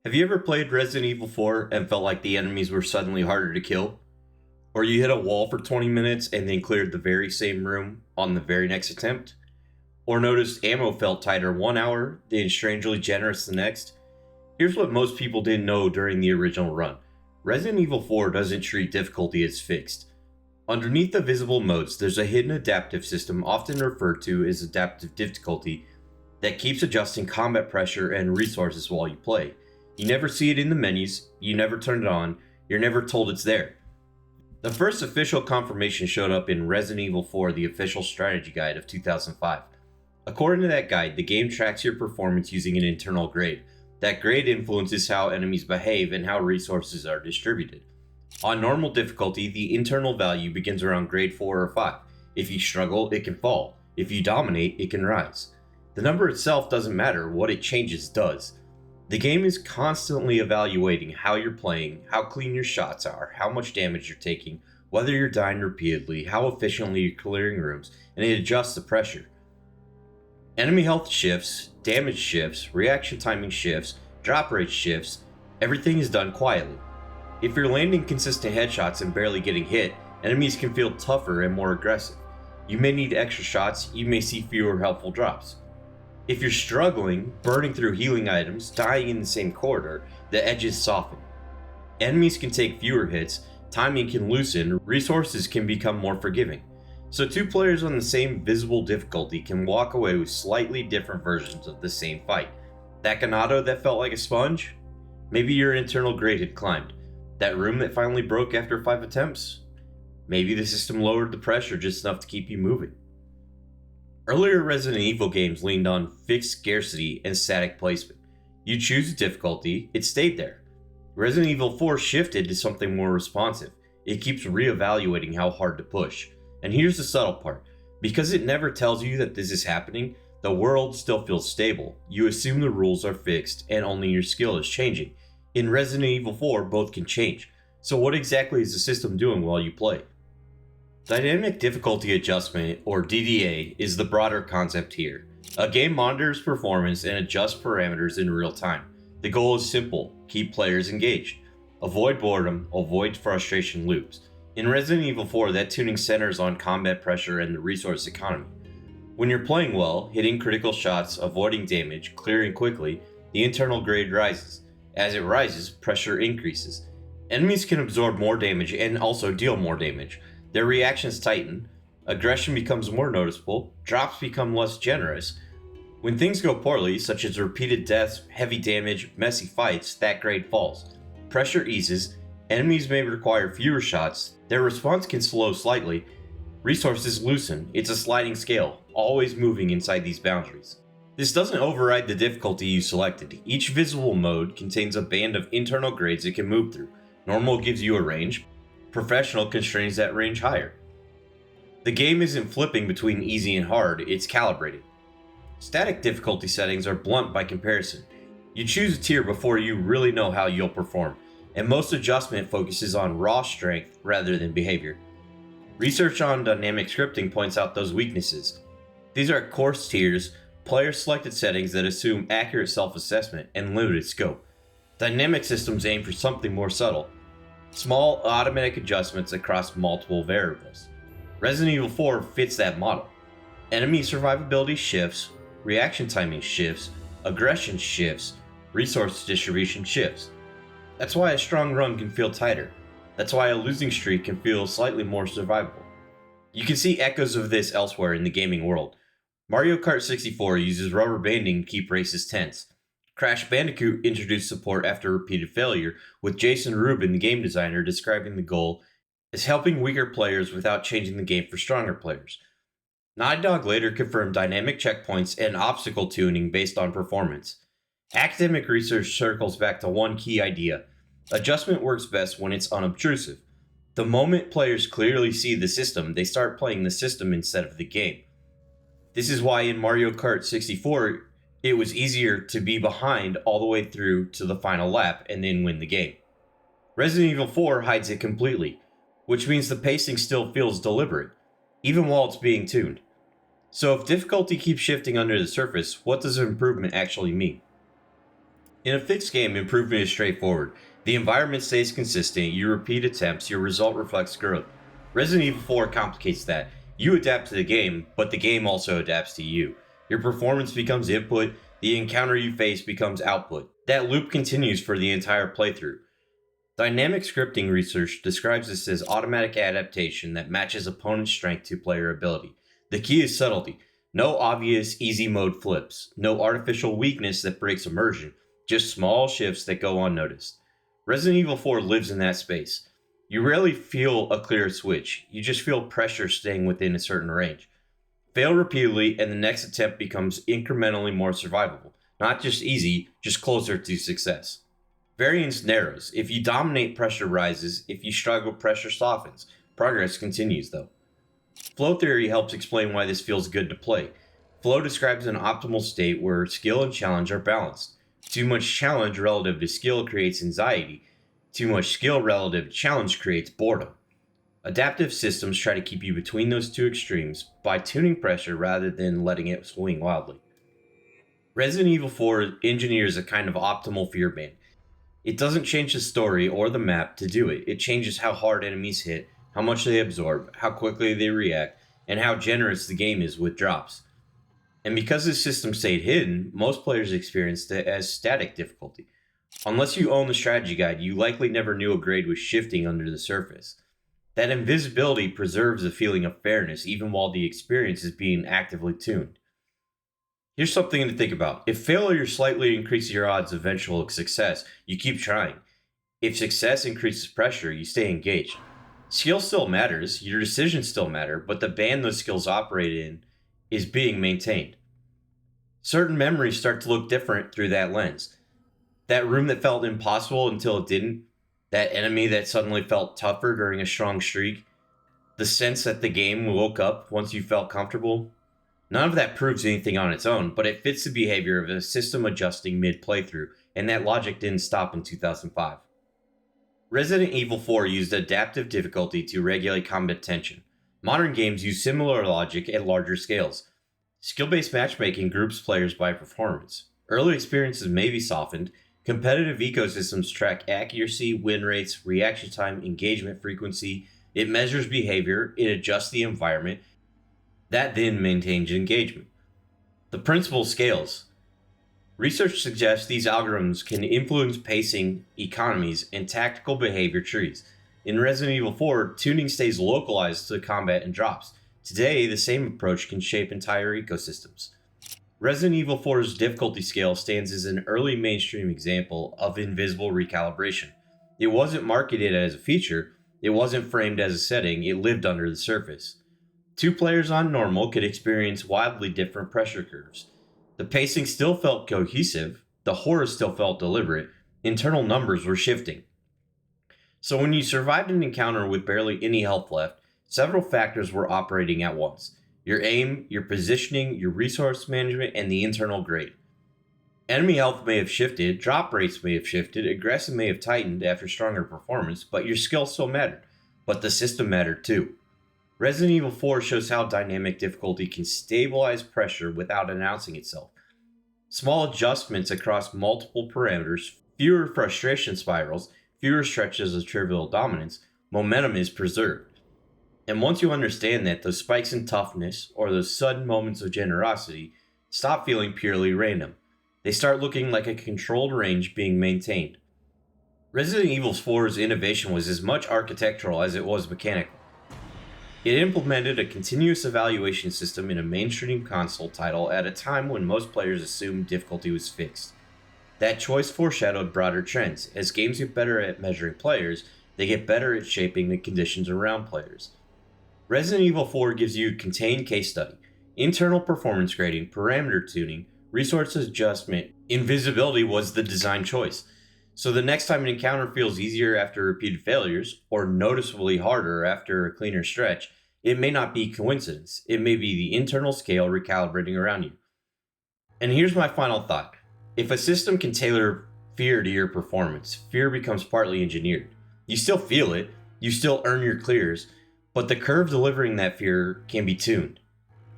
Have you ever played Resident Evil 4 and felt like the enemies were suddenly harder to kill? Or you hit a wall for 20 minutes and then cleared the very same room on the very next attempt? Or noticed ammo felt tighter 1 hour, then strangely generous the next? Here's what most people didn't know during the original run. Resident Evil 4 doesn't treat difficulty as fixed. Underneath the visible modes, there's a hidden adaptive system often referred to as adaptive difficulty that keeps adjusting combat pressure and resources while you play. You never see it in the menus, you never turn it on, you're never told it's there. The first official confirmation showed up in Resident Evil 4, the official strategy guide of 2005. According to that guide, the game tracks your performance using an internal grade. That grade influences how enemies behave and how resources are distributed. On normal difficulty, the internal value begins around grade 4 or 5. If you struggle, it can fall. If you dominate, it can rise. The number itself doesn't matter, what it changes does. The game is constantly evaluating how you're playing, how clean your shots are, how much damage you're taking, whether you're dying repeatedly, how efficiently you're clearing rooms, and it adjusts the pressure. Enemy health shifts, damage shifts, reaction timing shifts, drop rate shifts, everything is done quietly. If you're landing consistent headshots and barely getting hit, enemies can feel tougher and more aggressive. You may need extra shots, you may see fewer helpful drops. If you're struggling, burning through healing items, dying in the same corridor, the edges soften. Enemies can take fewer hits, timing can loosen, resources can become more forgiving. So two players on the same visible difficulty can walk away with slightly different versions of the same fight. That Ganado that felt like a sponge? Maybe your internal grade had climbed. That room that finally broke after 5 attempts? Maybe the system lowered the pressure just enough to keep you moving. Earlier Resident Evil games leaned on fixed scarcity and static placement. You choose a difficulty, it stayed there. Resident Evil 4 shifted to something more responsive. It keeps reevaluating how hard to push. And here's the subtle part. Because it never tells you that this is happening, the world still feels stable. You assume the rules are fixed and only your skill is changing. In Resident Evil 4, both can change. So what exactly is the system doing while you play? Dynamic Difficulty Adjustment, or DDA, is the broader concept here. A game monitors performance and adjusts parameters in real time. The goal is simple: keep players engaged. Avoid boredom, avoid frustration loops. In Resident Evil 4, that tuning centers on combat pressure and the resource economy. When you're playing well, hitting critical shots, avoiding damage, clearing quickly, the internal grade rises. As it rises, pressure increases. Enemies can absorb more damage and also deal more damage. Their reactions tighten, aggression becomes more noticeable, drops become less generous. When things go poorly, such as repeated deaths, heavy damage, messy fights, that grade falls. Pressure eases, enemies may require fewer shots, their response can slow slightly, resources loosen. It's a sliding scale, always moving inside these boundaries. This doesn't override the difficulty you selected. Each visible mode contains a band of internal grades it can move through. Normal gives you a range, Professional constrains that range higher. The game isn't flipping between easy and hard, it's calibrated. Static difficulty settings are blunt by comparison. You choose a tier before you really know how you'll perform, and most adjustment focuses on raw strength rather than behavior. Research on dynamic scripting points out those weaknesses. These are coarse tiers, player-selected settings that assume accurate self-assessment and limited scope. Dynamic systems aim for something more subtle. Small, automatic adjustments across multiple variables. Resident Evil 4 fits that model. Enemy survivability shifts, reaction timing shifts, aggression shifts, resource distribution shifts. That's why a strong run can feel tighter. That's why a losing streak can feel slightly more survivable. You can see echoes of this elsewhere in the gaming world. Mario Kart 64 uses rubber banding to keep races tense. Crash Bandicoot introduced support after repeated failure, with Jason Rubin, the game designer, describing the goal as helping weaker players without changing the game for stronger players. Naughty Dog later confirmed dynamic checkpoints and obstacle tuning based on performance. Academic research circles back to one key idea. Adjustment works best when it's unobtrusive. The moment players clearly see the system, they start playing the system instead of the game. This is why in Mario Kart 64, it was easier to be behind all the way through to the final lap and then win the game. Resident Evil 4 hides it completely, which means the pacing still feels deliberate, even while it's being tuned. So if difficulty keeps shifting under the surface, what does improvement actually mean? In a fixed game, improvement is straightforward. The environment stays consistent, you repeat attempts, your result reflects growth. Resident Evil 4 complicates that. You adapt to the game, but the game also adapts to you. Your performance becomes input, the encounter you face becomes output. That loop continues for the entire playthrough. Dynamic scripting research describes this as automatic adaptation that matches opponent's strength to player ability. The key is subtlety. No obvious easy mode flips, no artificial weakness that breaks immersion, just small shifts that go unnoticed. Resident Evil 4 lives in that space. You rarely feel a clear switch, you just feel pressure staying within a certain range. Fail repeatedly, and the next attempt becomes incrementally more survivable. Not just easy, just closer to success. Variance narrows. If you dominate, pressure rises. If you struggle, pressure softens. Progress continues, though. Flow theory helps explain why this feels good to play. Flow describes an optimal state where skill and challenge are balanced. Too much challenge relative to skill creates anxiety. Too much skill relative to challenge creates boredom. Adaptive systems try to keep you between those two extremes by tuning pressure rather than letting it swing wildly. Resident Evil 4 engineers a kind of optimal fear band. It doesn't change the story or the map to do it. It changes how hard enemies hit, how much they absorb, how quickly they react, and how generous the game is with drops. And because this system stayed hidden, most players experienced it as static difficulty. Unless you own the strategy guide, you likely never knew a grade was shifting under the surface. That invisibility preserves a feeling of fairness even while the experience is being actively tuned. Here's something to think about. If failure slightly increases your odds of eventual success, you keep trying. If success increases pressure, you stay engaged. Skill still matters, your decisions still matter, but the band those skills operate in is being maintained. Certain memories start to look different through that lens. That room that felt impossible until it didn't, that enemy that suddenly felt tougher during a strong streak, the sense that the game woke up once you felt comfortable. None of that proves anything on its own, but it fits the behavior of a system adjusting mid playthrough, and that logic didn't stop in 2005. Resident Evil 4 used adaptive difficulty to regulate combat tension. Modern games use similar logic at larger scales. Skill-based matchmaking groups players by performance. Early experiences may be softened. Competitive ecosystems track accuracy, win rates, reaction time, engagement frequency. It measures behavior, it adjusts the environment. That then maintains engagement. The principle scales. Research suggests these algorithms can influence pacing, economies, and tactical behavior trees. In Resident Evil 4, tuning stays localized to combat and drops. Today, the same approach can shape entire ecosystems. Resident Evil 4's difficulty scale stands as an early mainstream example of invisible recalibration. It wasn't marketed as a feature, it wasn't framed as a setting, it lived under the surface. Two players on normal could experience wildly different pressure curves. The pacing still felt cohesive, the horror still felt deliberate, internal numbers were shifting. So when you survived an encounter with barely any health left, several factors were operating at once. Your aim, your positioning, your resource management, and the internal grade. Enemy health may have shifted, drop rates may have shifted, aggression may have tightened after stronger performance, but your skill still mattered. But the system mattered too. Resident Evil 4 shows how dynamic difficulty can stabilize pressure without announcing itself. Small adjustments across multiple parameters, fewer frustration spirals, fewer stretches of trivial dominance, momentum is preserved. And once you understand that, those spikes in toughness, or those sudden moments of generosity, stop feeling purely random. They start looking like a controlled range being maintained. Resident Evil 4's innovation was as much architectural as it was mechanical. It implemented a continuous evaluation system in a mainstream console title at a time when most players assumed difficulty was fixed. That choice foreshadowed broader trends. As games get better at measuring players, they get better at shaping the conditions around players. Resident Evil 4 gives you a contained case study, internal performance grading, parameter tuning, resource adjustment. Invisibility was the design choice. So the next time an encounter feels easier after repeated failures, or noticeably harder after a cleaner stretch, it may not be coincidence. It may be the internal scale recalibrating around you. And here's my final thought. If a system can tailor fear to your performance, fear becomes partly engineered. You still feel it, you still earn your clears, but the curve delivering that fear can be tuned.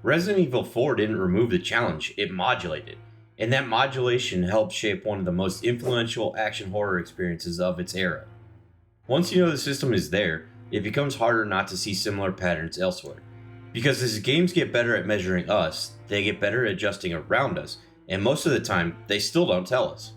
Resident Evil 4 didn't remove the challenge, it modulated. and that modulation helped shape one of the most influential action horror experiences of its era. Once you know the system is there, it becomes harder not to see similar patterns elsewhere. Because as games get better at measuring us, they get better at adjusting around us, and most of the time, they still don't tell us.